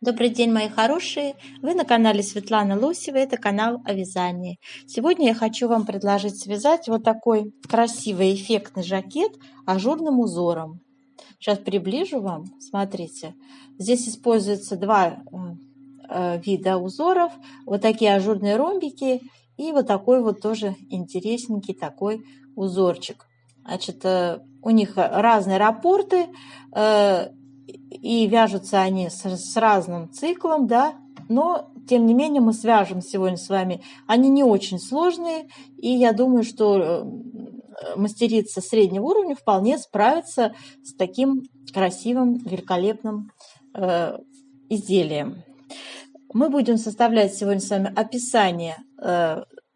Добрый день, мои хорошие! Вы на канале Светланы Лосевой, это канал о вязании. Сегодня я хочу вам предложить связать вот такой красивый эффектный жакет ажурным узором. Сейчас приближу вам, смотрите. Здесь используется два вида узоров, вот такие ажурные ромбики и вот такой вот тоже интересненький такой узорчик. Значит, у них разные раппорты, и вяжутся они с разным циклом, да, но тем не менее мы свяжем сегодня с вами. Они не очень сложные, и я думаю, что мастерица среднего уровня вполне справится с таким красивым, великолепным изделием. Мы будем составлять сегодня с вами описание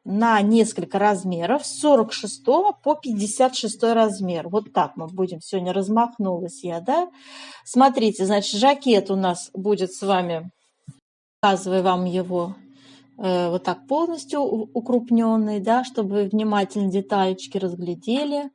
на несколько размеров, с 46 по 56 размер. Вот так мы будем сегодня, размахнулась я, да. Смотрите, значит, жакет у нас будет с вами, показываю вам его вот так полностью укрупненный, да, чтобы вы внимательно деталечки разглядели.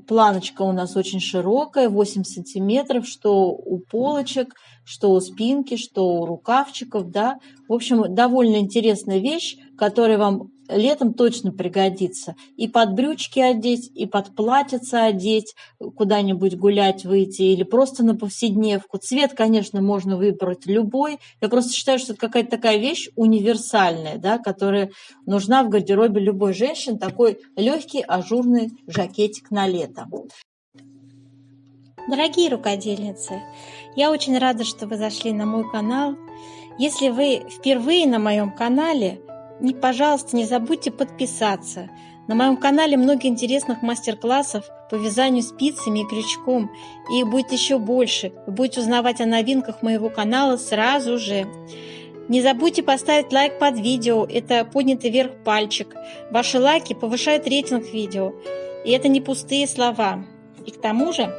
Планочка у нас очень широкая, 8 сантиметров, что у полочек, что у спинки, что у рукавчиков, да. В общем, довольно интересная вещь, которая вам летом точно пригодится. И под брючки одеть, и под платьице одеть, куда-нибудь гулять выйти, или просто на повседневку. Цвет, конечно, можно выбрать любой. Я просто считаю, что это какая-то такая вещь универсальная, да, которая нужна в гардеробе любой женщины. Такой легкий ажурный жакетик на лето. Дорогие рукодельницы, я очень рада, что вы зашли на мой канал. Если вы впервые на моем канале, пожалуйста, не забудьте подписаться. На моем канале много интересных мастер-классов по вязанию спицами и крючком. И их будет еще больше. Вы будете узнавать о новинках моего канала сразу же. Не забудьте поставить лайк под видео. Это поднятый вверх пальчик. Ваши лайки повышают рейтинг видео. И это не пустые слова. И к тому же,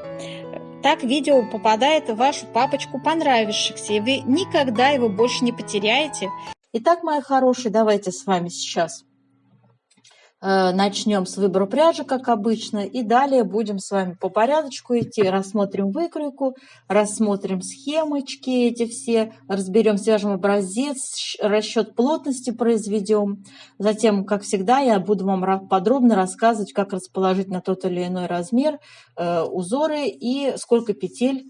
так видео попадает в вашу папочку понравившихся, и вы никогда его больше не потеряете. Итак, мои хорошие, давайте с вами сейчас начнем с выбора пряжи, как обычно, и далее будем с вами по порядочку идти, рассмотрим выкройку, рассмотрим схемочки эти все, разберем, свяжем образец, расчет плотности произведем. Затем, как всегда, я буду вам подробно рассказывать, как расположить на тот или иной размер узоры и сколько петель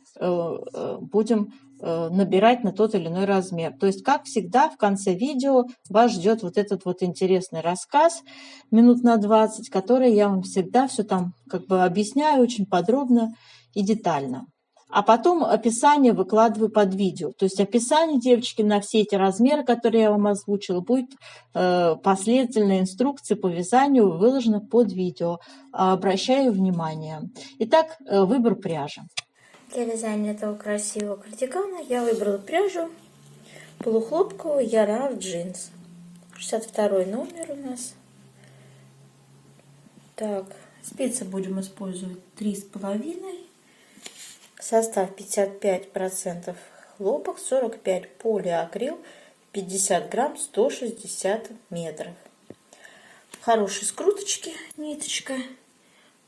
будем набирать на тот или иной размер. То есть, как всегда, в конце видео вас ждет вот этот вот интересный рассказ минут на 20, который я вам всегда все там как бы объясняю очень подробно и детально. А потом описание выкладываю под видео. То есть описание, девочки, на все эти размеры, которые я вам озвучила, будет последовательная инструкция по вязанию выложена под видео. Обращаю внимание. Итак, выбор пряжи. Для вязания этого красивого кардигана я выбрала пряжу полухлопковую Яра Джинс. 62 номер у нас. Так, спицы будем использовать 3,5. Состав 55% хлопок, 45 полиакрил, 50 грамм, 160 метров. Хорошие скруточки, ниточка,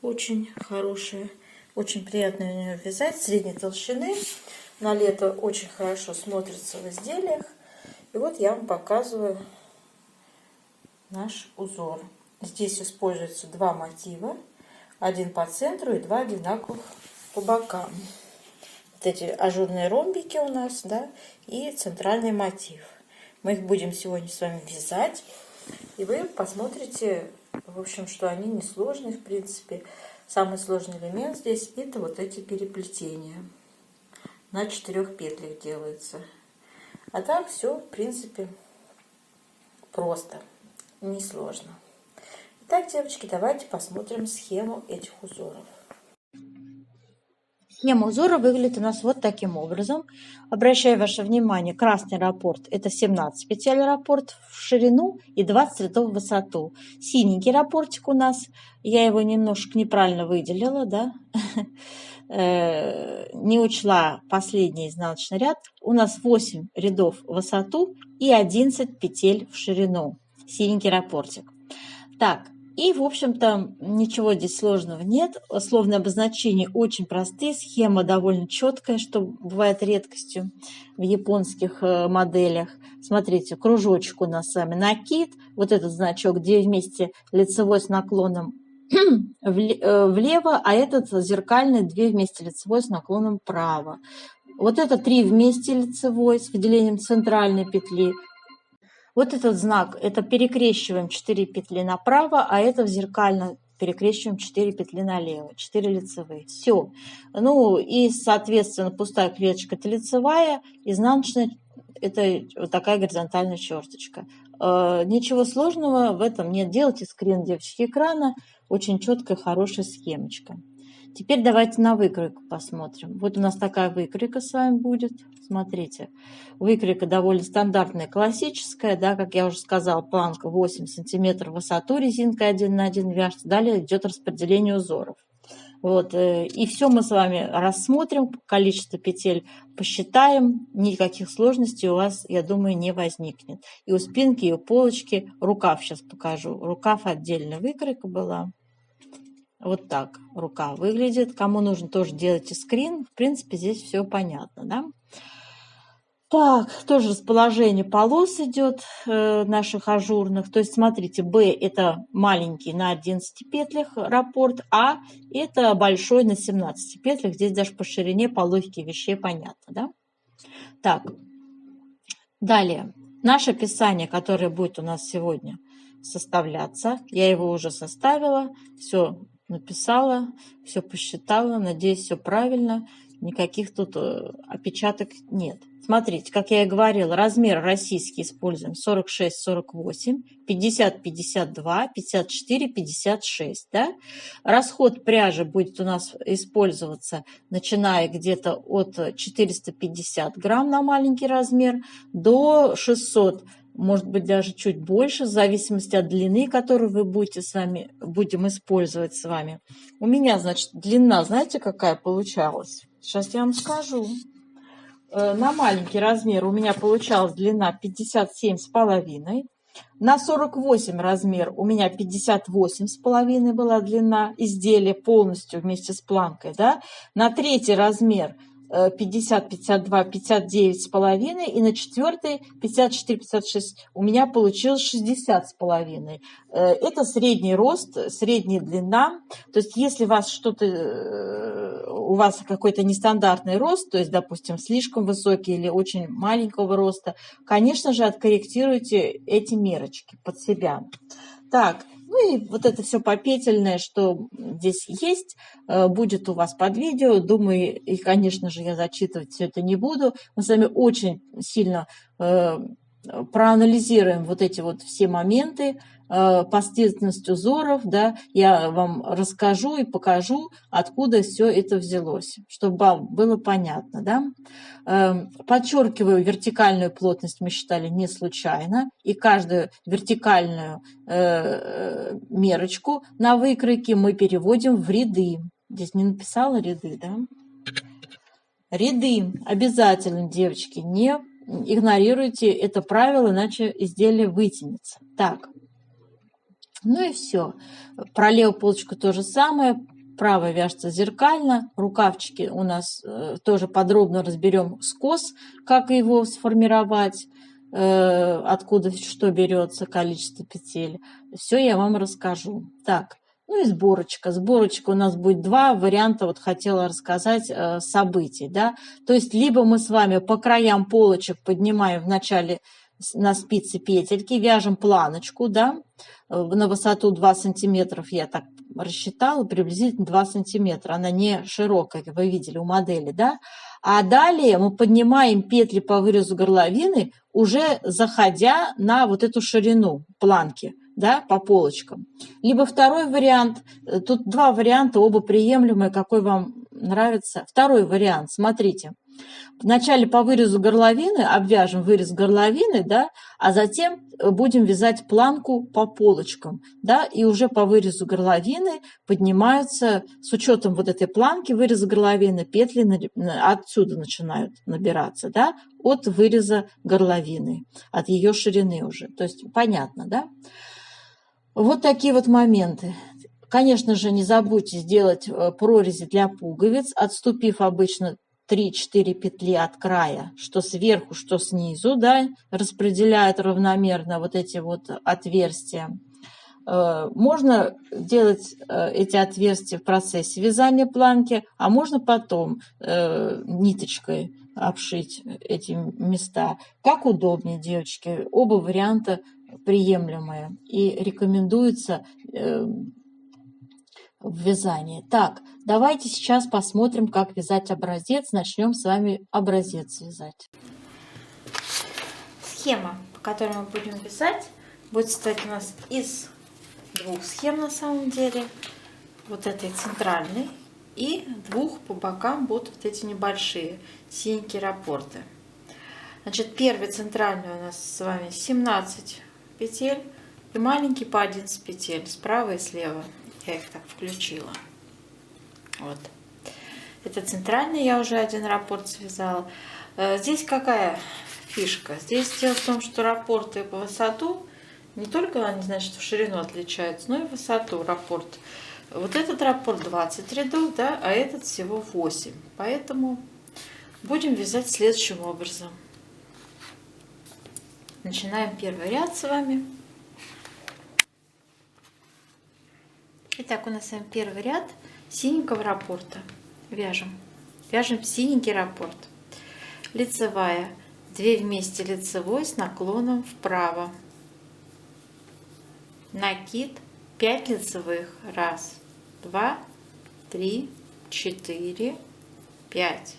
очень хорошая. Очень приятно у нее вязать, средней толщины. На лето очень хорошо смотрится в изделиях. И вот я вам показываю наш узор. Здесь используются два мотива. Один по центру и два одинаковых по бокам. Вот эти ажурные ромбики у нас, да, и центральный мотив. Мы их будем сегодня с вами вязать. И вы посмотрите, в общем, что они несложные, в принципе. Самый сложный элемент здесь это вот эти переплетения. На 4 петлях делается. А так все, в принципе, просто, несложно. Итак, девочки, давайте посмотрим схему этих узоров. Схема узора выглядит у нас вот таким образом. Обращаю ваше внимание, красный раппорт – это 17 петель раппорт в ширину и 20 рядов в высоту. Синенький раппортик у нас, я его немножко неправильно выделила, да, не учла последний изнаночный ряд. У нас 8 рядов в высоту и 11 петель в ширину. Синенький раппортик. Так, И, в общем-то, ничего здесь сложного нет. Условные обозначения очень простые, схема довольно четкая, что бывает редкостью в японских моделях. Смотрите, кружочек у нас с вами накид, вот этот значок 2 вместе лицевой с наклоном влево, а этот зеркальный 2 вместе лицевой с наклоном вправо. Вот это 3 вместе лицевой с выделением центральной петли. Вот этот знак, это перекрещиваем 4 петли направо, а это в зеркально перекрещиваем 4 петли налево, 4 лицевые. Все. Ну и, соответственно, пустая клеточка это лицевая, изнаночная это вот такая горизонтальная черточка. Ничего сложного в этом нет. Делайте скрин, девочки, экрана. Очень четкая, хорошая схемочка. Теперь давайте на выкройку посмотрим. Вот у нас такая выкройка с вами будет. Смотрите, выкройка довольно стандартная, классическая, да, как я уже сказала, планка 8 сантиметров в высоту, резинка 1 на 1 вяжется. Далее идет распределение узоров. Вот, и все мы с вами рассмотрим, количество петель посчитаем, никаких сложностей у вас, я думаю, не возникнет. И у спинки, и у полочки, рукав сейчас покажу, рукав отдельная выкройка была. Вот так рука выглядит. Кому нужно, тоже делайте скрин. В принципе, здесь все понятно, да? Так, тоже расположение полос идет наших ажурных. То есть, смотрите, Б это маленький на 11 петлях раппорт, А это большой на 17 петлях. Здесь даже по ширине, по логике вещей понятно, да? Так, далее. Наше описание, которое будет у нас сегодня составляться. Я его уже составила. Все написала, все посчитала. Надеюсь, все правильно. Никаких тут опечаток нет. Смотрите, как я и говорила, размер российский используем 46-48, 50-52, 54-56. Да? Расход пряжи будет у нас использоваться, начиная где-то от 450 грамм на маленький размер до 600, может быть, даже чуть больше, в зависимости от длины, которую вы будем использовать с вами. У меня, значит, длина, знаете, какая получалась? Сейчас я вам скажу. На маленький размер у меня получалась длина 57,5. На 48 размер у меня 58,5 была длина изделия полностью вместе с планкой. Да? На третий размер 50, 52, 59,5 и на четвертый 54, 56 у меня получилось 60,5. Это средний рост, средняя длина. То есть если у вас какой-то нестандартный рост, то есть, допустим, слишком высокий или очень маленького роста, конечно же, откорректируйте эти мерочки под себя. Так, ну и вот это все попетельное, что здесь есть, будет у вас под видео. Думаю, и, конечно же, я зачитывать все это не буду. Мы с вами очень сильно проанализируем вот эти вот все моменты, последовательность узоров, да, я вам расскажу и покажу, откуда все это взялось, чтобы вам было понятно, да. Подчеркиваю, вертикальную плотность мы считали не случайно, и каждую вертикальную мерочку на выкройке мы переводим в ряды. Здесь не написала ряды, да? Ряды обязательно, девочки, не игнорируйте это правило, иначе изделие вытянется. Так. Ну и все. Про левую полочку то же самое. Правая вяжется зеркально. Рукавчики у нас тоже подробно разберем скос, как его сформировать, откуда что берется, количество петель. Все я вам расскажу. Так, ну и сборочка. Сборочка у нас будет два варианта, вот хотела рассказать событий. Да? То есть либо мы с вами по краям полочек поднимаем в начале на спице петельки, вяжем планочку, да, на высоту 2 сантиметров я так рассчитала, приблизительно 2 сантиметра. Она не широкая, как вы видели у модели, да. А далее мы поднимаем петли по вырезу горловины, уже заходя на вот эту ширину планки, да, по полочкам. Либо второй вариант, тут два варианта, оба приемлемые, какой вам нравится. Второй вариант, смотрите. Вначале по вырезу горловины обвяжем вырез горловины, да, а затем будем вязать планку по полочкам, да, и уже по вырезу горловины поднимаются, с учетом вот этой планки выреза горловины, петли отсюда начинают набираться, да, от выреза горловины, от ее ширины уже. То есть понятно, да? Вот такие вот моменты. Конечно же, не забудьте сделать прорези для пуговиц, отступив обычно 3-4 петли от края, что сверху, что снизу, да, распределяют равномерно вот эти вот отверстия. Можно делать эти отверстия в процессе вязания планки, а можно потом ниточкой обшить эти места. Как удобнее, девочки. Оба варианта приемлемые и рекомендуется в вязании. Так, давайте сейчас посмотрим, как вязать образец. Начнем с вами образец вязать. Схема, по которой мы будем вязать, будет состоять у нас из двух схем на самом деле. Вот этой центральной и двух по бокам будут вот эти небольшие синенькие раппорты. Значит, первый центральный у нас с вами 17 петель и маленький по 11 петель справа и слева. Я их так включила. Вот. Это центральный, я уже один раппорт связала. Здесь какая фишка? Здесь дело в том, что раппорты по высоту не только они, значит, в ширину отличаются, но и в высоту раппорт. Вот этот раппорт 20 рядов, да, а этот всего 8. Поэтому будем вязать следующим образом. Начинаем первый ряд с вами. Итак, у нас с вами первый ряд синенького раппорта. Вяжем. Вяжем синенький раппорт. Лицевая. 2 вместе лицевой с наклоном вправо. Накид 5 лицевых. 1, 2, 3, 4, 5.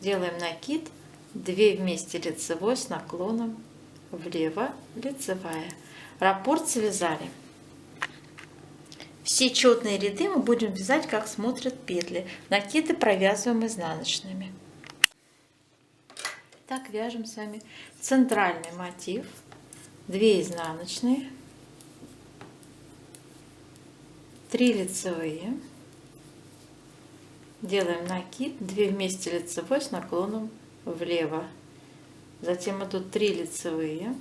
Делаем накид. 2 вместе лицевой с наклоном влево. Лицевая. Раппорт связали. Все четные ряды мы будем вязать, как смотрят петли. Накиды провязываем изнаночными. Так, вяжем с вами центральный мотив. 2 изнаночные. 3 лицевые. Делаем накид. 2 вместе лицевой с наклоном влево. Затем идут 3 лицевые.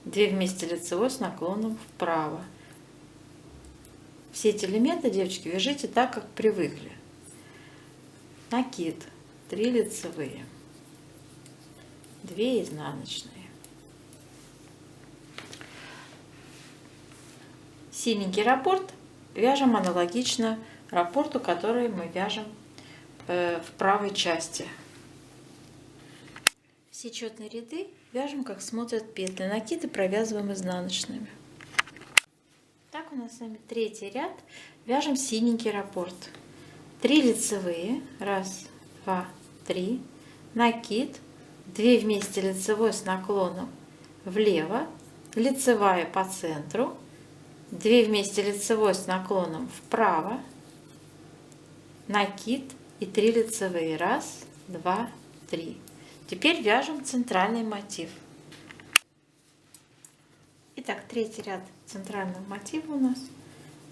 2 вместе лицевой с наклоном вправо. Все эти элементы, девочки, вяжите так, как привыкли. Накид, 3 лицевые, 2 изнаночные. Синенький раппорт вяжем аналогично раппорту, который мы вяжем в правой части. Все четные ряды вяжем, как смотрят петли. Накиды провязываем изнаночными. Так, у нас с вами третий ряд. Вяжем синенький раппорт. 3 лицевые. 1, 2, 3. Накид. 2 вместе лицевой с наклоном влево. Лицевая по центру. 2 вместе лицевой с наклоном вправо. Накид и 3 лицевые. 1, 2, 3. Теперь вяжем центральный мотив. Итак, третий ряд центрального мотива у нас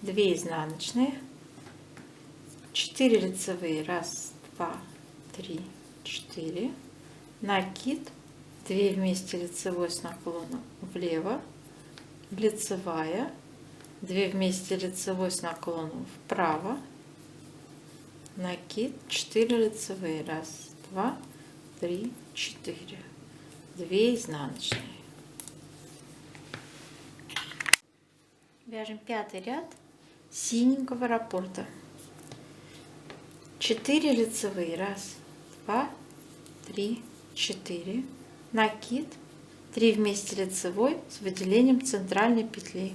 2 изнаночные, 4 лицевые, 1, 2, 3, 4, накид, 2 вместе лицевой с наклоном влево, лицевая, 2 вместе лицевой с наклоном вправо, накид, 4 лицевые, 1, 2, 3, 4, 2 изнаночные. Вяжем пятый ряд синенького раппорта. 4 лицевые. 1, 2, 3, 4. Накид. 3 вместе лицевой с выделением центральной петли.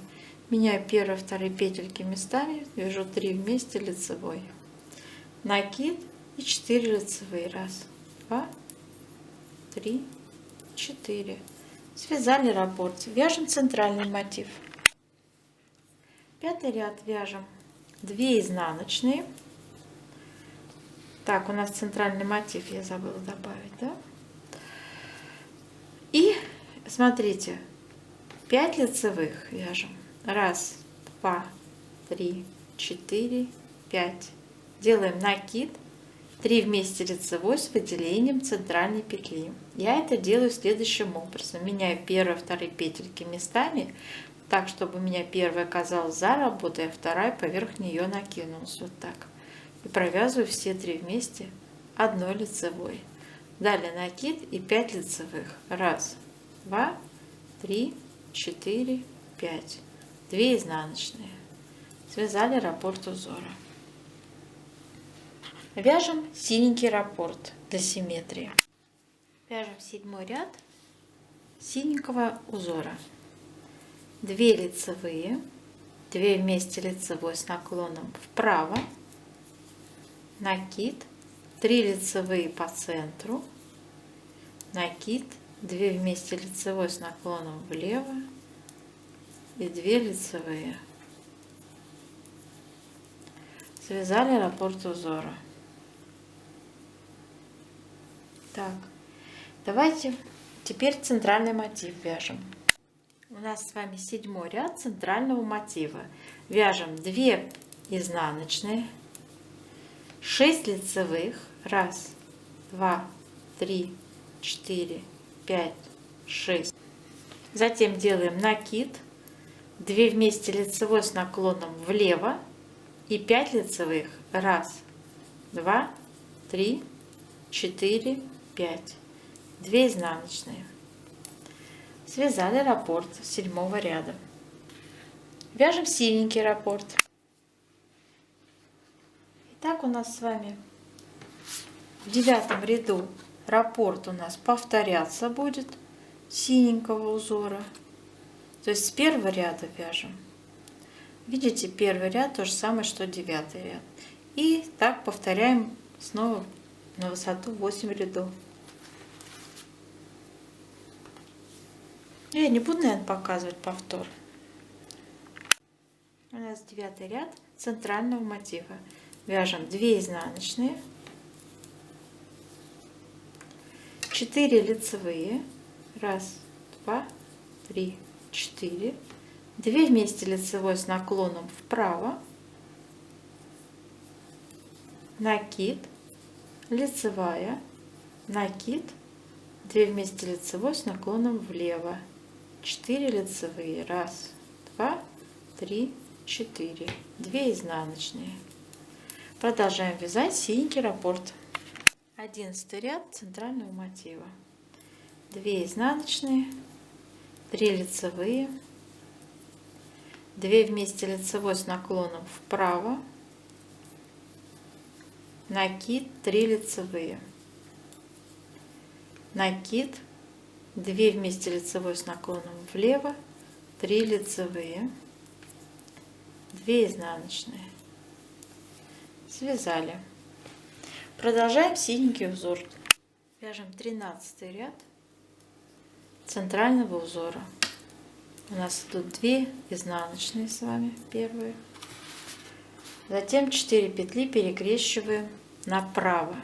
Меняю 1 и 2 петельки местами. Вяжу 3 вместе лицевой. Накид и 4 лицевые. 1, 2, 3, 4. Связали раппорт. Вяжем центральный мотив. Пятый ряд вяжем 2 изнаночные. Так, у нас центральный мотив я забыла добавить, да? И смотрите, 5 лицевых вяжем. 1, 2, 3, 4, 5. Делаем накид. 3 вместе лицевой с выделением центральной петли. Я это делаю следующим образом. Меняю первые, вторые петельки местами, так, чтобы у меня первая оказалась за работой, а вторая поверх нее накинулась. Вот так. И провязываю все 3 вместе одной лицевой. Далее накид и 5 лицевых. 1, 2, 3, 4, 5. 2 изнаночные. Связали раппорт узора. Вяжем синенький раппорт для симметрии. Вяжем 7 ряд синенького узора. 2 лицевые, 2 вместе лицевой с наклоном вправо, накид, 3 лицевые по центру, накид, 2 вместе лицевой с наклоном влево и 2 лицевые. Связали раппорт узора. Так, давайте теперь центральный мотив вяжем. У нас с вами 7 ряд центрального мотива. Вяжем 2 изнаночные, 6 лицевых, 1, 2, 3, 4, 5, 6. Затем делаем накид, 2 вместе лицевой с наклоном влево и 5 лицевых, 1, 2, 3, 4, 5. 2 изнаночные. Связали раппорт 7 ряда. Вяжем синенький раппорт. Итак, у нас с вами в 9 ряду раппорт у нас повторяться будет синенького узора. То есть с 1 ряда вяжем. Видите, 1 ряд то же самое, что 9 ряд. И так повторяем снова на высоту 8 рядов. Я не буду, наверное, показывать повтор. У нас 9 ряд центрального мотива. Вяжем 2 изнаночные, 4 лицевые, 1, 2, 3, 4, 2 вместе лицевой с наклоном вправо, накид, лицевая, накид, 2 вместе лицевой с наклоном влево, 4 лицевые, 1, 2, 3, 4, 2 изнаночные. Продолжаем вязать синенький раппорт. 11 ряд центрального мотива. 2 изнаночные, 3 лицевые, 2 вместе лицевой с наклоном вправо, накид, 3 лицевые, накид, 2 вместе лицевой с наклоном влево, 3 лицевые, 2 изнаночные. Связали. Продолжаем синенький узор. Вяжем 13 ряд центрального узора. У нас тут 2 изнаночные с вами первые. Затем 4 петли перекрещиваем направо.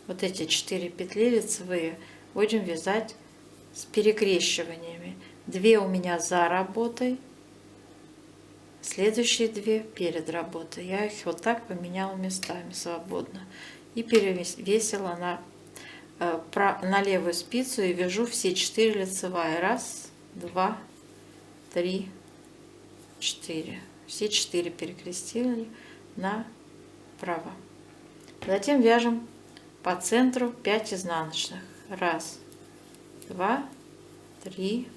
Вот эти 4 петли лицевые будем вязать с перекрещиваниями. 2 у меня за работой, следующие 2 перед работой. Я их вот так поменяла местами свободно и перевесила на левую спицу и вяжу все 4 лицевые. 1, 2, 3, 4. Все 4 перекрестили направо. Затем вяжем по центру 5 изнаночных. 1, 2, 3,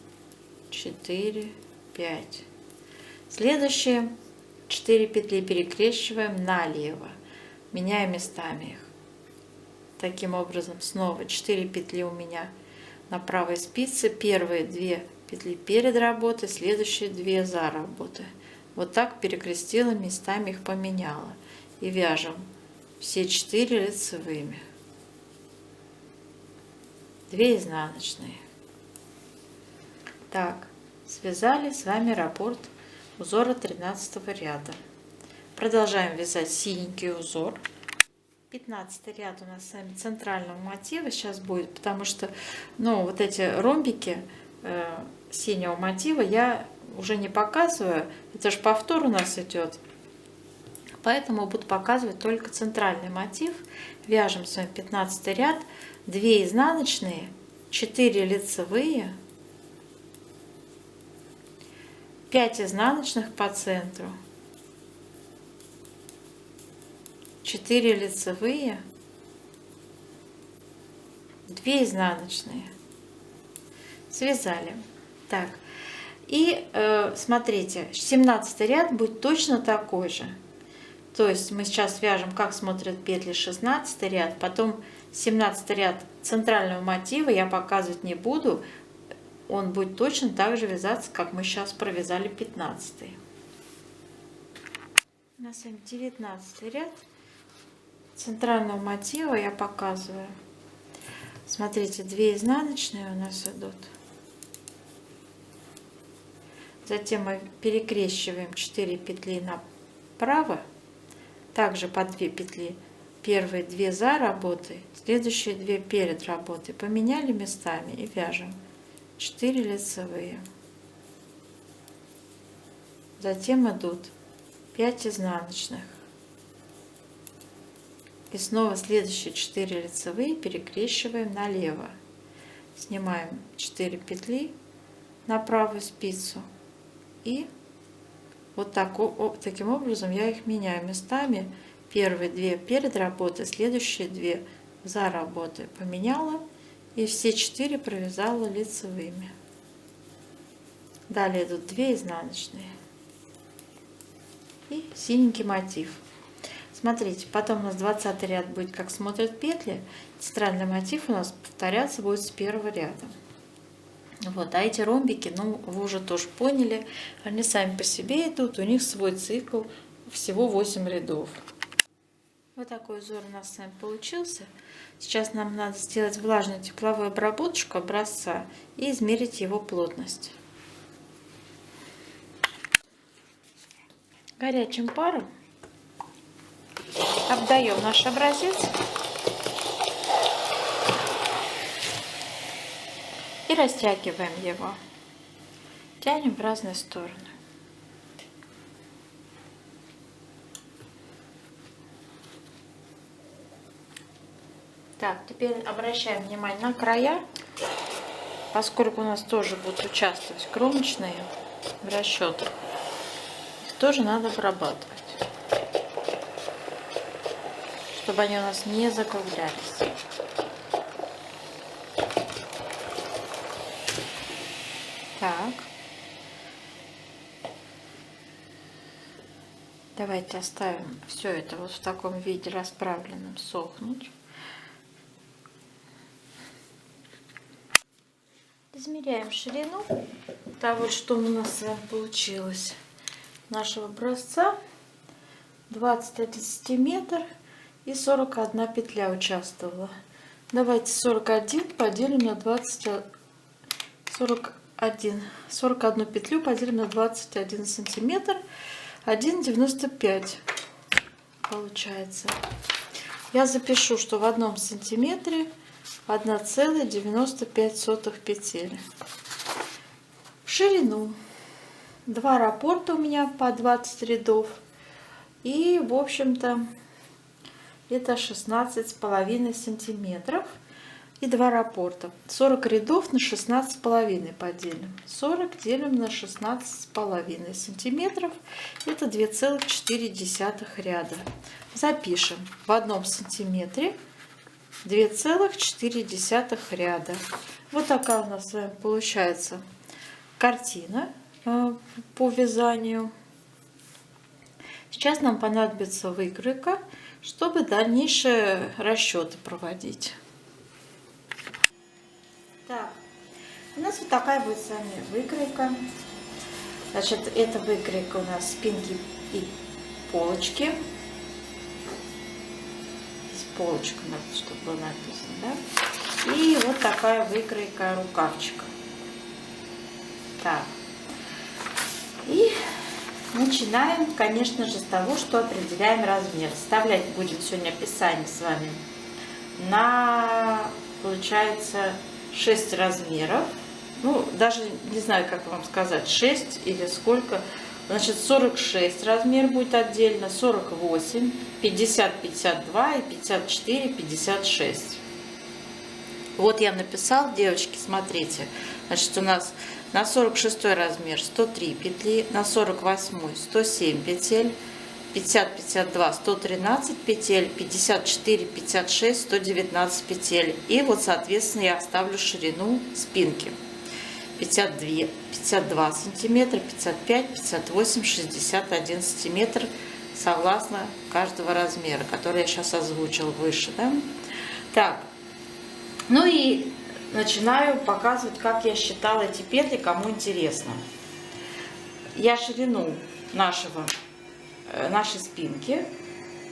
4, 5. Следующие 4 петли перекрещиваем налево, меняя местами их. Таким образом, снова 4 петли у меня на правой спице. Первые 2 петли перед работой, следующие 2 за работой. Вот так перекрестила, местами их поменяла. И вяжем все 4 лицевыми. 2 изнаночные. Так, связали с вами раппорт узора 13 ряда. Продолжаем вязать синенький узор. 15 ряд у нас с вами центрального мотива сейчас будет, потому что, вот эти ромбики синего мотива я уже не показываю, это же повтор у нас идет, поэтому буду показывать только центральный мотив. Вяжем с вами 15 ряд, 2 изнаночные, 4 лицевые, 5 изнаночных по центру, 4 лицевые, 2 изнаночные. Связали. Так, и смотрите, 17 ряд будет точно такой же. То есть мы сейчас вяжем, как смотрят петли, 16 ряд, потом 17 ряд центрального мотива я показывать не буду. Он будет точно так же вязаться, как мы сейчас провязали 15. У нас с вами 19 ряд центрального мотива я показываю. Смотрите, 2 изнаночные у нас идут. Затем мы перекрещиваем 4 петли направо. Также по 2 петли. Первые 2 за работой, следующие 2 перед работой. Поменяли местами и вяжем 4 лицевые. Затем идут 5 изнаночных. И снова следующие 4 лицевые перекрещиваем налево. Снимаем 4 петли на правую спицу. И вот таким образом я их меняю местами. Первые 2 перед работой, следующие 2 за работой. Поменяла и все 4 провязала лицевыми. Далее идут 2 изнаночные. И синенький мотив. Смотрите, потом у нас 20 ряд будет, как смотрят петли. Центральный мотив у нас повторяться будет с первого ряда. Вот, а эти ромбики, ну, вы уже тоже поняли, они сами по себе идут, у них свой цикл, всего 8 рядов. Вот такой узор у нас с вами получился. Сейчас нам надо сделать влажную тепловую обработку образца и измерить его плотность. Горячим паром обдаем наш образец и растягиваем его. Тянем в разные стороны. Так, теперь обращаем внимание на края, поскольку у нас тоже будут участвовать кромочные в расчетах. Их тоже надо обрабатывать, чтобы они у нас не закруглялись. Так. Давайте оставим все это вот в таком виде расправленном сохнуть. Измеряем ширину того, что у нас с вами получилось. Нашего образца 21 сантиметр и 41 петля участвовала. Давайте 41 поделим на 41 петлю поделим на 21 сантиметр, 1,95 получается. Я запишу, что в 1 сантиметре 1,95 петель. В ширину 2 раппорта у меня по 20 рядов. И, в общем-то, это 16,5 сантиметров. И 2 раппорта. 40 рядов на 16,5 поделим. 40 делим на 16,5 сантиметров. Это 2,4 ряда. Запишем. В 1 сантиметре 2,4 ряда. Вот такая у нас с вами получается картина по вязанию. Сейчас нам понадобится выкройка, чтобы дальнейшие расчеты проводить. Так, у нас вот такая будет с вами выкройка. Значит, это выкройка у нас спинки и полочки. Полочка, чтобы было написано, да? И вот такая выкройка рукавчика. Так. И начинаем, конечно же, с того, что определяем размер. Вставлять будем сегодня описание с вами на, получается, 6 размеров. Ну, даже не знаю, как вам сказать, 6 или сколько. Значит, 46 размер будет отдельно, 48, 50, 52 и 54, 56. Вот я написал, девочки, смотрите. Значит, у нас на 46 размер 103 петли, на 48 107 петель, 50, 52, 113 петель, 54, 56, 119 петель. И вот, соответственно, я оставлю ширину спинки. 52 сантиметра, 55, 58, 61 сантиметр, согласно каждого размера, который я сейчас озвучил выше. Да? Так, ну и начинаю показывать, как я считала эти петли, кому интересно. Я ширину нашей спинки,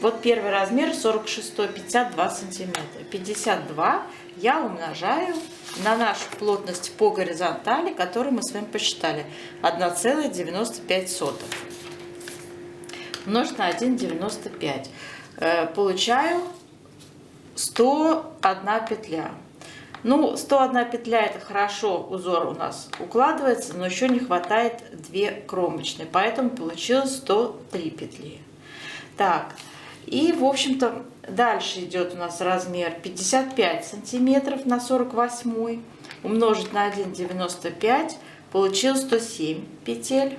вот первый размер 46, 52 сантиметра. 52 я умножаю на нашу плотность по горизонтали, которую мы с вами посчитали, 1,95. Умножить на 1,95. Получаю 101 петля. Ну, 101 петля это хорошо, узор у нас укладывается, но еще не хватает 2 кромочные, поэтому получилось 103 петли. Так, и в общем-то дальше идет у нас размер 55 сантиметров на 48, умножить на 1,95, получилось 107 петель.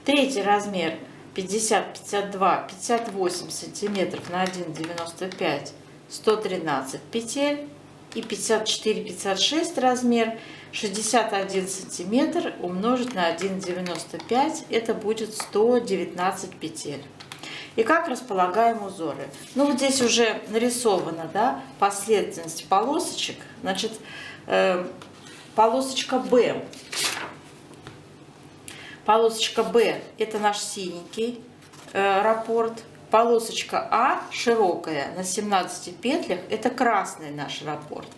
Третий размер 50, 52, 58 сантиметров на 1,95, 113 петель. И 54-56 размер, 61 сантиметр умножить на 1,95, это будет 119 петель. И как располагаем узоры? Ну вот здесь уже нарисована, да, последовательность полосочек. Значит, полосочка Б. Полосочка Б это наш синенький раппорт. Полосочка А широкая на 17 петлях, это красный наш раппорт.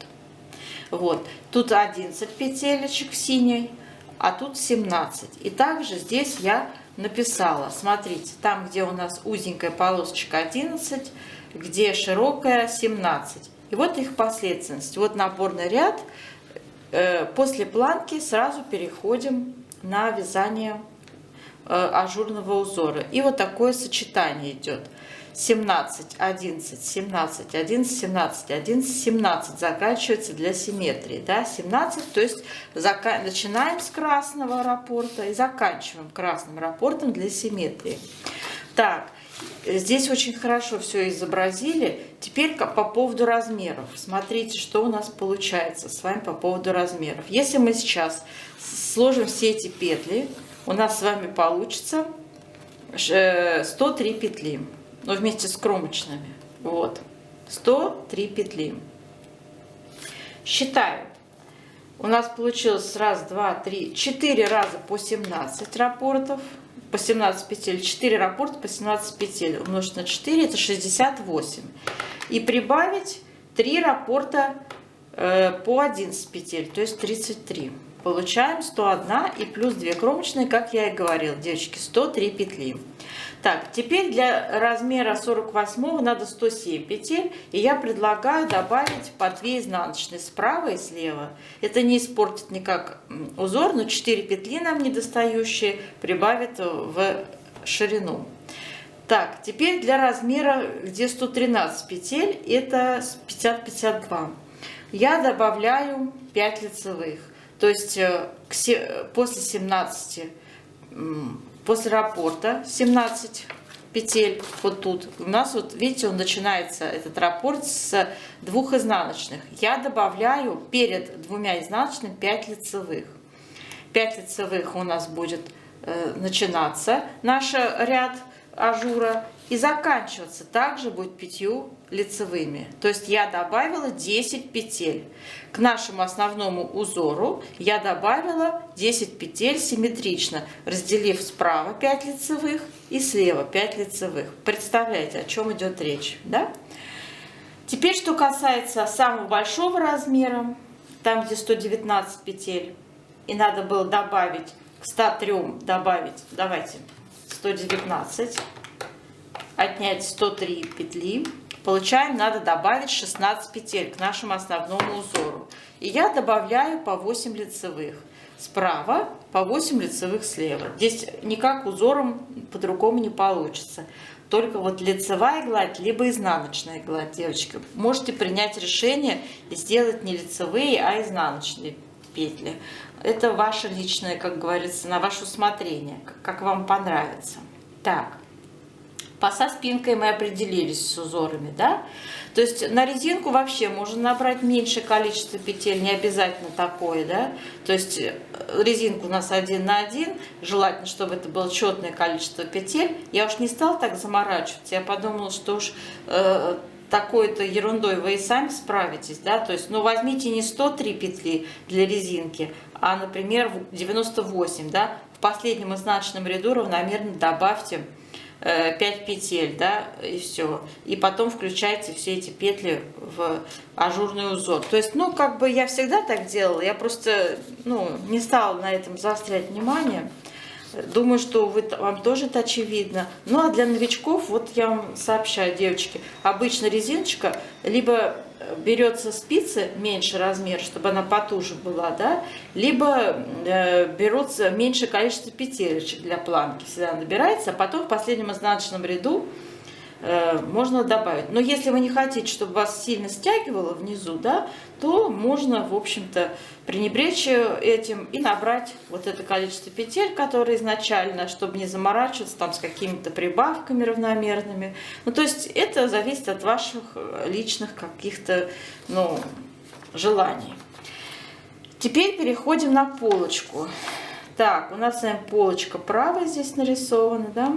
Вот, тут 11 петелечек в синей, а тут 17. И также здесь я написала, смотрите, там, где у нас узенькая полосочка 11, где широкая 17. И вот их последовательность. Вот наборный ряд. После планки сразу переходим на вязание ажурного узора. И вот такое сочетание идет. 17, 11, 17, 11, 17, 11, 17 заканчивается для симметрии. Да? 17, то есть начинаем с красного раппорта и заканчиваем красным раппортом для симметрии. Так, здесь очень хорошо все изобразили. Теперь по поводу размеров. Смотрите, что у нас получается с вами по поводу размеров. Если мы сейчас сложим все эти петли, у нас с вами получится 103 петли, но вместе с кромочными. Вот, 103 петли. Считаю. У нас получилось 1, 2, 3, 4 раза по 17 раппортов, по 17 петель, 4 раппорта по 17 петель умножить на 4, это 68. И прибавить 3 раппорта по 11 петель, то есть 33. Получаем 101 и плюс 2 кромочные, как я и говорила, девочки, 103 петли. Так, теперь для размера 48 надо 107 петель, и я предлагаю добавить по 2 изнаночные справа и слева. Это не испортит никак узор, но 4 петли нам недостающие прибавит в ширину. Так, теперь для размера, где 113 петель, это 50-52. Я добавляю 5 лицевых. То есть после 17, после раппорта 17 петель, вот тут, у нас, вот видите, он начинается, этот раппорт, с 2 изнаночных. Я добавляю перед 2 изнаночными 5 лицевых. 5 лицевых у нас будет начинаться наш ряд ажура, и заканчиваться также будет 5 лицевыми. То есть я добавила 10 петель. К нашему основному узору я добавила 10 петель симметрично, разделив справа 5 лицевых и слева 5 лицевых. Представляете, о чем идет речь, да? Теперь, что касается самого большого размера, там, где 119 петель, и надо было добавить к 103, добавить, давайте, 119, отнять 103 петли, получаем, надо добавить 16 петель к нашему основному узору. И я добавляю по 8 лицевых справа, по 8 лицевых слева. Здесь никак узором по-другому не получится. только вот лицевая гладь, либо изнаночная гладь, девочки. Можете принять решение и сделать не лицевые, а изнаночные петли. Это ваше личное, как говорится, на ваше усмотрение, как вам понравится. Так, со спинкой мы определились с узорами, да? То есть на резинку вообще можно набрать меньшее количество петель, не обязательно такое, да? То есть резинку у нас 1 на 1, желательно, чтобы это было четное количество петель. Я уж не стала так заморачиваться, я подумала, что уж такой-то ерундой вы и сами справитесь, да? То есть, ну, возьмите не 103 петли для резинки, а, например, 98, да? В последнем изнаночном ряду равномерно добавьте 5 петель, да, и все. И потом включайте все эти петли в ажурный узор. То есть, ну, как бы я всегда так делала, я просто, ну, не стала на этом заострять внимание. Думаю, что вам тоже это очевидно. Ну, а для новичков, вот я вам сообщаю, девочки, обычно резиночка либо берется спицы меньше размер, чтобы она потуже была, да, либо берется меньшее количество петелечек для планки, всегда набирается, а потом в последнем изнаночном ряду можно добавить. Но если вы не хотите, чтобы вас сильно стягивало внизу, да, то можно, в общем-то, пренебречь этим и набрать вот это количество петель, которые изначально, чтобы не заморачиваться там с какими-то прибавками равномерными. Ну, то есть это зависит от ваших личных каких-то, ну, желаний. Теперь переходим на полочку. Так, у нас с вами полочка правая здесь нарисована, да?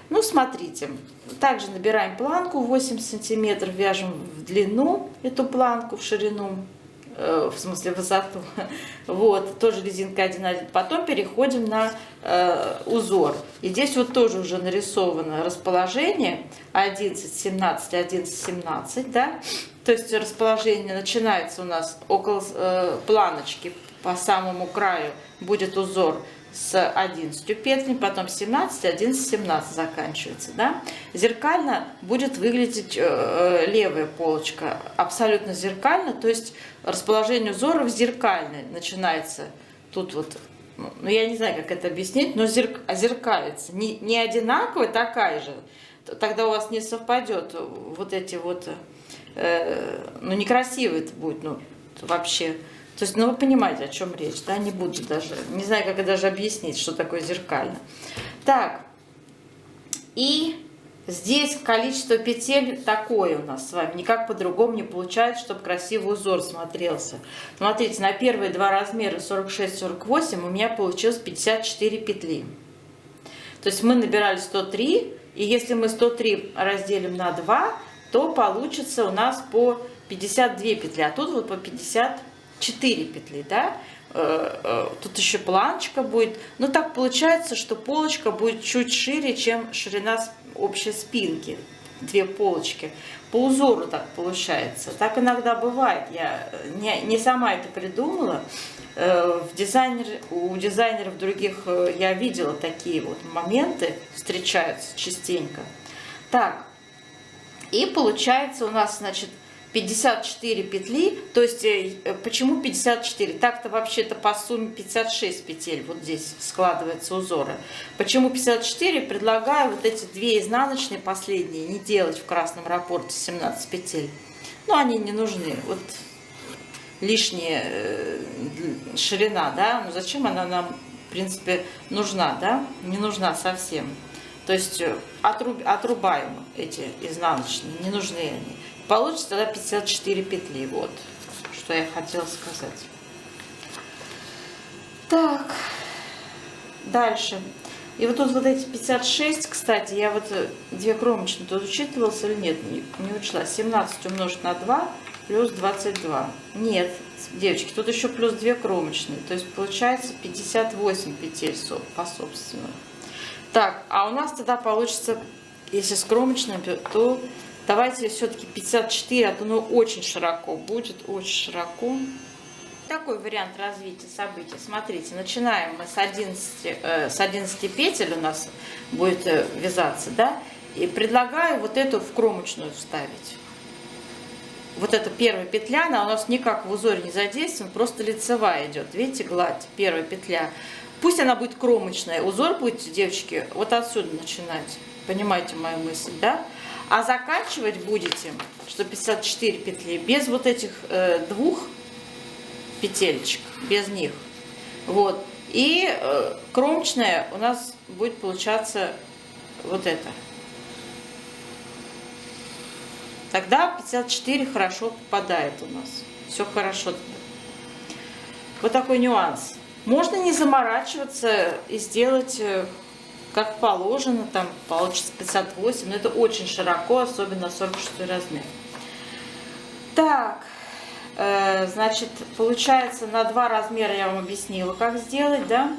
Ну, смотрите, также набираем планку 8 сантиметров, вяжем в длину эту планку, в ширину, в смысле высоту. Вот, тоже резинка 1,1. Потом переходим на узор. И здесь вот тоже уже нарисовано расположение 11, 17, 11, 17, да? То есть расположение начинается у нас около планочки, по самому краю будет узор с 11 петлями, потом 17, 11, 17 заканчивается, да? Зеркально будет выглядеть левая полочка, абсолютно зеркально, то есть расположение узоров зеркальное начинается тут вот, ну я не знаю, как это объяснить, но зеркалится, не одинаковая, такая же, тогда у вас не совпадет вот эти вот, ну некрасиво это будет, ну вообще. То есть, ну вы понимаете, о чем речь, да, не буду даже, не знаю, как даже объяснить, что такое зеркально. Так, и здесь количество петель такое у нас с вами, никак по-другому не получается, чтобы красивый узор смотрелся. Смотрите, на первые два размера 46-48 у меня получилось 54 петли. То есть мы набирали 103, и если мы 103 разделим на 2, то получится у нас по 52 петли, а тут вот по 54 петли, да, тут еще планочка будет, но так получается, что полочка будет чуть шире, чем ширина общей спинки, две полочки, по узору так получается, так иногда бывает, я не сама это придумала, у дизайнеров других я видела такие вот моменты, встречаются частенько. Так, и получается у нас, значит, 54 петли, то есть почему 54? Так-то вообще-то по сумме 56 петель вот здесь складывается узоры. Почему 54? Предлагаю вот эти две изнаночные последние не делать в красном раппорте 17 петель. Ну, они не нужны. Вот лишняя ширина, да? Ну, зачем она нам, в принципе, нужна, да? Не нужна совсем. То есть отрубаем эти изнаночные, не нужны они. Получится тогда 54 петли. Вот, что я хотела сказать. Так, дальше. И вот тут вот эти 56, кстати, я вот две кромочные тут учитывалась или нет, не учла. 17 умножить на 2 плюс 22. Нет, девочки, тут еще плюс 2 кромочные. То есть получается 58 петель по собственному. Так, а у нас тогда получится, если с кромочными, то давайте все-таки 54, а то оно очень широко будет, очень широко. Такой вариант развития событий. Смотрите, начинаем мы с 11 петель у нас будет вязаться, да, и предлагаю вот эту в кромочную вставить. Вот эта первая петля, она у нас никак в узоре не задействована, просто лицевая идет. Видите, гладь, первая петля. Пусть она будет кромочная. Узор будет, девочки, вот отсюда начинать. Понимаете мою мысль, да? А заканчивать будете, что 54 петли, без вот этих двух петелечек, без них. Вот. И кромочная у нас будет получаться вот это. Тогда 54 хорошо попадает у нас. Все хорошо. Вот такой нюанс. Можно не заморачиваться и сделать как положено, там получится 58, но это очень широко, особенно 46 размер. Так, значит, получается на 2 размера я вам объяснила, как сделать, да?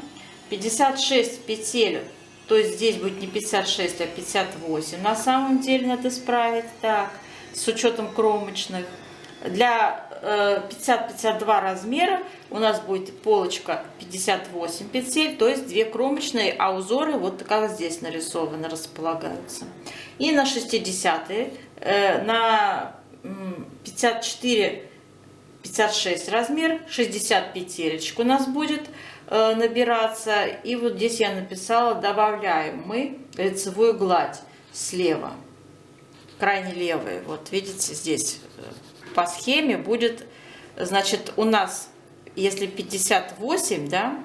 56 петель, то есть здесь будет не 56, а 58. На самом деле надо исправить, так, с учетом кромочных. Для 50-52 размера у нас будет полочка 58 петель, то есть 2 кромочные, а узоры вот как здесь нарисованы, располагаются. И на 60-е, на 54-56 размер, 60 петелечек у нас будет набираться. И вот здесь я написала, добавляем мы лицевую гладь слева, крайне левая. Вот видите, здесь по схеме будет, значит, у нас, если 58, да,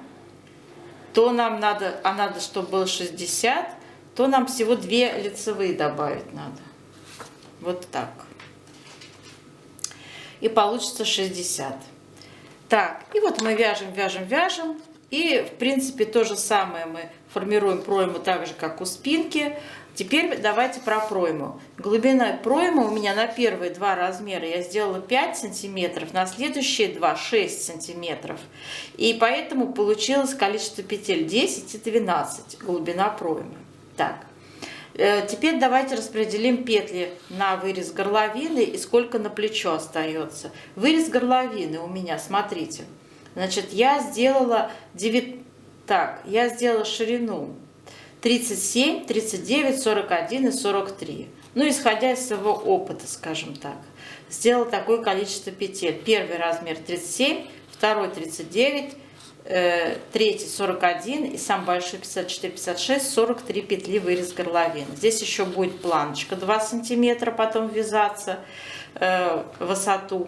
то нам надо, а надо, чтобы было 60, то нам всего 2 лицевые добавить надо. Вот так. И получится 60. Так, и вот мы вяжем, вяжем, вяжем. И, в принципе, то же самое мы формируем пройму так же, как у спинки. Теперь давайте про пройму. Глубина проймы у меня на первые 2 размера я сделала 5 сантиметров, на следующие 2 6 сантиметров. И поэтому получилось количество петель 10 и 12, глубина проймы. Так, теперь давайте распределим петли на вырез горловины и сколько на плечо остается. Вырез горловины у меня, смотрите, значит, я сделала ширину 37, 39, 41 и 43. Ну, исходя из своего опыта, скажем так. Сделала такое количество петель. Первый размер 37, второй 39, третий 41 и самый большой 54-56, 43 петли вырез горловины. Здесь еще будет планочка 2 сантиметра потом вязаться в высоту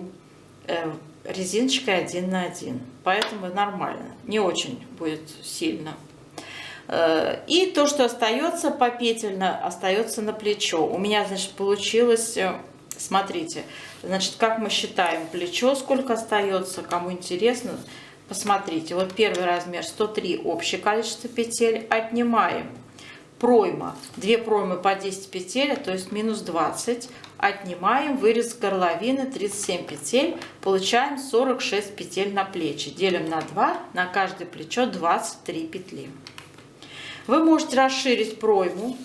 резиночкой 1 на 1. Поэтому нормально. Не очень будет сильно. И то, что остается попетельно, остается на плечо. У меня, значит, получилось, смотрите, значит, как мы считаем плечо, сколько остается, кому интересно, посмотрите. Вот первый размер 103, общее количество петель, отнимаем пройма, 2 проймы по 10 петель, то есть минус 20, отнимаем вырез горловины 37 петель, получаем 46 петель на плечи, делим на 2, на каждое плечо 23 петли. Вы можете расширить пройму,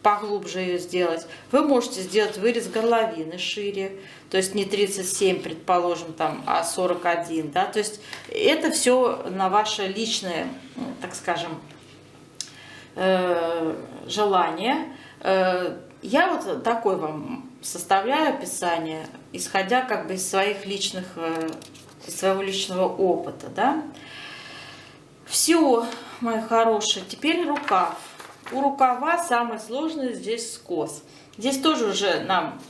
поглубже ее сделать. Вы можете сделать вырез горловины шире, то есть не 37, предположим, там, а 41. Да? То есть это все на ваше личное, так скажем, желание. Я вот такой вам составляю описание, исходя как бы из своих личных, из своего личного опыта. Да? Все, мои хорошие, теперь рукав. У рукава самое сложное здесь скос. Здесь тоже уже нам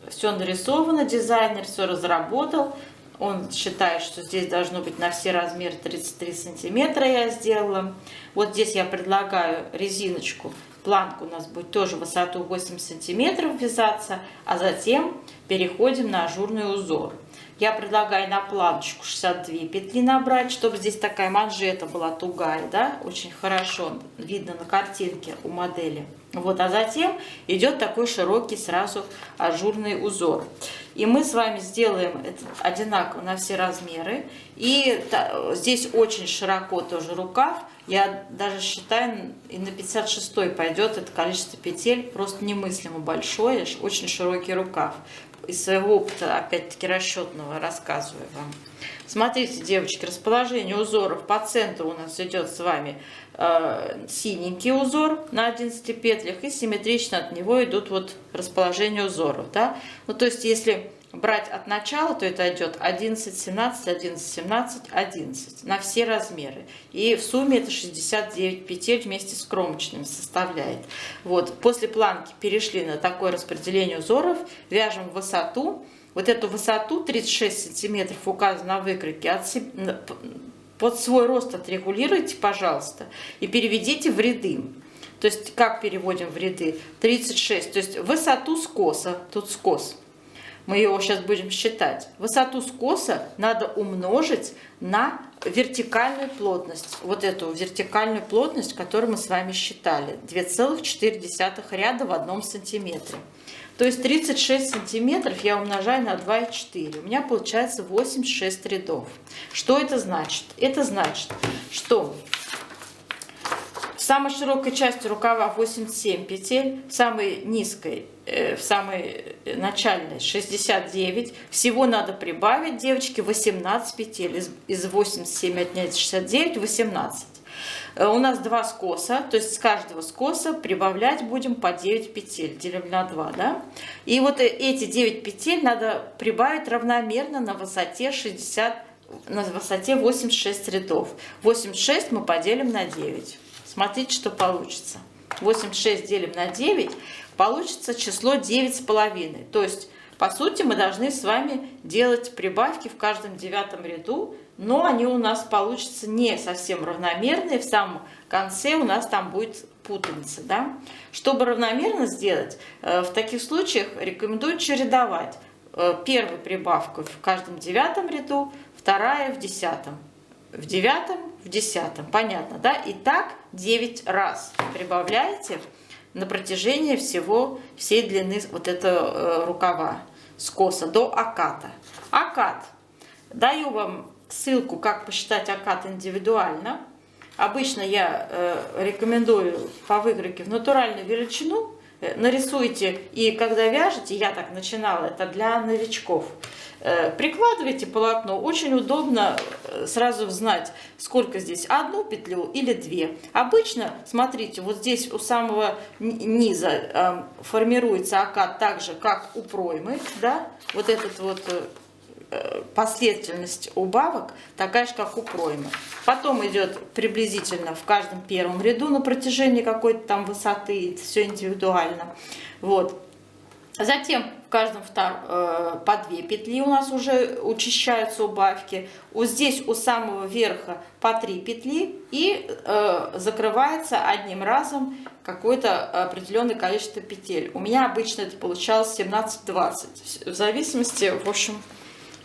все нарисовано, дизайнер все разработал. Он считает, что здесь должно быть на все размеры 33 сантиметра я сделала. Вот здесь я предлагаю резиночку. Планка у нас будет тоже высоту 8 сантиметров вязаться, а затем переходим на ажурный узор. Я предлагаю на планочку 62 петли набрать, чтобы здесь такая манжета была тугая, да, очень хорошо видно на картинке у модели. Вот, а затем идет такой широкий сразу ажурный узор. И мы с вами сделаем это одинаково на все размеры. И здесь очень широко тоже рукав. Я даже считаю, и на 56-й пойдет это количество петель, просто немыслимо большое, очень широкий рукав. Из своего опыта, опять-таки, расчетного рассказываю вам. Смотрите, девочки, расположение узоров по центру у нас идет с вами синенький узор на 11 петлях, и симметрично от него идут вот расположение узоров. Да? Ну, то есть, если брать от начала, то это идет 11, 17, 11, 17, 11 на все размеры. И в сумме это 69 петель вместе с кромочными составляет. Вот. После планки перешли на такое распределение узоров, вяжем высоту. Вот эту высоту 36 сантиметров указано на выкройке. Под свой рост отрегулируйте, пожалуйста, и переведите в ряды. То есть как переводим в ряды? 36, то есть высоту скоса, тут скос. Мы его сейчас будем считать. Высоту скоса надо умножить на вертикальную плотность. Вот эту вертикальную плотность, которую мы с вами считали. 2,4 ряда в 1 сантиметре. То есть 36 сантиметров я умножаю на 2,4. У меня получается 86 рядов. Что это значит? Это значит, что в самой широкой части рукава 87 петель, в самой низкой, в самой начальной 69. Всего надо прибавить, девочки, 18 петель. Из 87 отнять 69, 18. У нас 2 скоса, то есть с каждого скоса прибавлять будем по 9 петель, делим на 2, да? И вот эти 9 петель надо прибавить равномерно на высоте 86 рядов. 86 мы поделим на 9. Смотрите, что получится. 86 делим на 9, получится число 9,5. То есть, по сути, мы должны с вами делать прибавки в каждом 9 ряду, но они у нас получатся не совсем равномерные. В самом конце у нас там будет путаница. Да? Чтобы равномерно сделать, в таких случаях рекомендую чередовать. Первую прибавку в каждом 9 ряду, вторая в 10. В 9, в 10. Понятно, да? И так 9 раз прибавляете на протяжении всей длины вот этого рукава скоса до оката. Окат. Даю вам ссылку, как посчитать окат индивидуально. Обычно я рекомендую по выкройке в натуральную величину. Нарисуйте, и когда вяжете, я так начинала, это для новичков, прикладывайте полотно, очень удобно сразу знать, сколько здесь, 1 петлю или 2. Обычно, смотрите, вот здесь у самого низа формируется окат так же, как у проймы, да, вот этот вот последовательность убавок такая же, как у проймы. Потом идет приблизительно в каждом первом ряду на протяжении какой-то там высоты, все индивидуально. Вот. Затем в каждом по 2 петли у нас уже учащаются убавки. Вот здесь у самого верха по 3 петли и закрывается одним разом какое-то определенное количество петель. У меня обычно это получалось 17-20, в зависимости, в общем,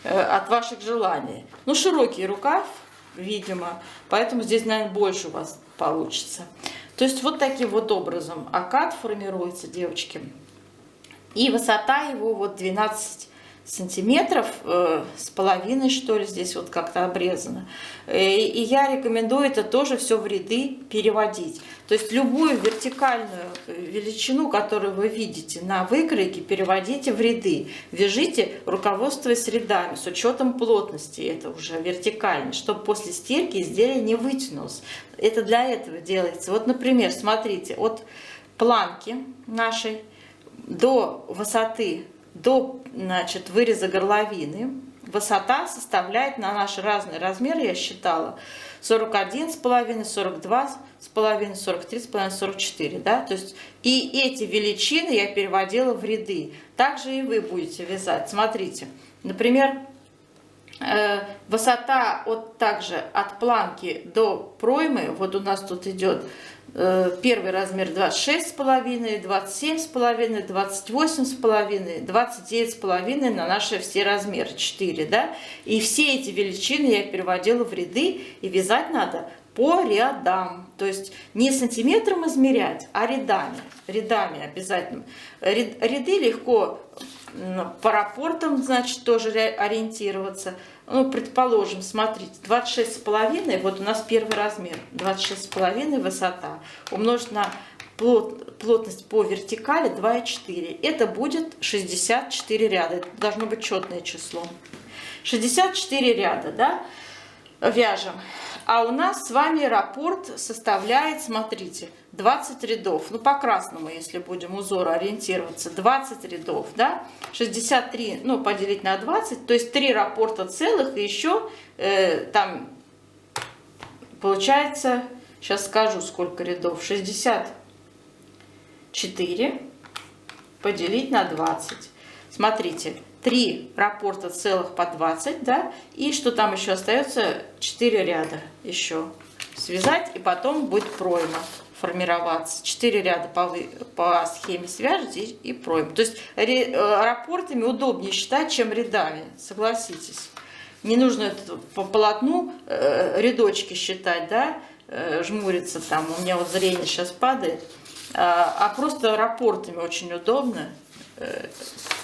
от ваших желаний. Ну, широкий рукав, видимо, поэтому здесь, наверное, больше у вас получится. То есть вот таким вот образом окат формируется, девочки. И высота его вот 12 сантиметров с половиной, что ли, здесь вот как-то обрезано. И я рекомендую это тоже все в ряды переводить. То есть любую вертикальную величину, которую вы видите на выкройке, переводите в ряды. Вяжите, руководствуясь рядами, с учетом плотности, это уже вертикально, чтобы после стирки изделие не вытянулось. Это для этого делается. Вот, например, смотрите, от планки нашей до высоты, до, значит, выреза горловины, высота составляет на наши разные размеры, я считала, 41,5, 42,5, 43,5, 44, да, то есть и эти величины я переводила в ряды. Также и вы будете вязать. Смотрите, например, высота также от планки до проймы, вот у нас тут идет первый размер 26,5, 27,5, 28,5, 29,5 на наши все размеры 4, да? И все эти величины я переводила в ряды, и вязать надо по рядам. То есть не сантиметром измерять, а рядами. Рядами обязательно. Ряды легко по рапортам, значит, тоже ориентироваться. Ну, предположим, смотрите, 26,5, вот у нас первый размер, 26,5 высота, умножить на плотность по вертикали 2,4. Это будет 64 ряда. Это должно быть четное число. 64 ряда, да, вяжем. А у нас с вами раппорт составляет, смотрите, 20 рядов. Ну, по красному, если будем узор ориентироваться, 20 рядов, да? 63, ну, поделить на 20, то есть 3 раппорта целых, и еще там получается, сейчас скажу, сколько рядов, 64 поделить на 20. Смотрите, 3 раппорта целых по 20, да, и что там еще остается, 4 ряда еще связать, и потом будет пройма формироваться. 4 ряда по схеме свяжете и пройма. То есть раппортами удобнее считать, чем рядами, согласитесь. Не нужно это по полотну рядочки считать, да, жмуриться там, у меня вот зрение сейчас падает, а просто раппортами очень удобно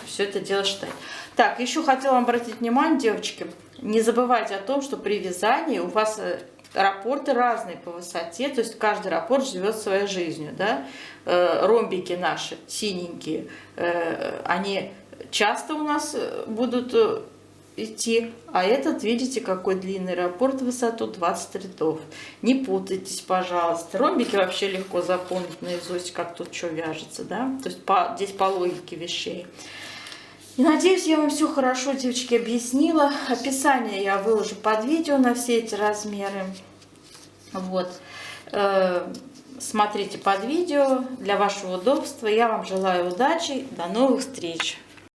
все это дело считать. Так, еще хотела вам обратить внимание, девочки, не забывайте о том, что при вязании у вас раппорты разные по высоте, то есть каждый раппорт живет своей жизнью, да. Ромбики наши синенькие, они часто у нас будут идти, а этот, видите, какой длинный раппорт в высоту 20 рядов. Не путайтесь, пожалуйста. Ромбики вообще легко запомнить наизусть, как тут что вяжется, да, то есть здесь по логике вещей. И надеюсь, я вам все хорошо, девочки, объяснила. Описание я выложу под видео на все эти размеры. Вот. Смотрите под видео для вашего удобства. Я вам желаю удачи. До новых встреч!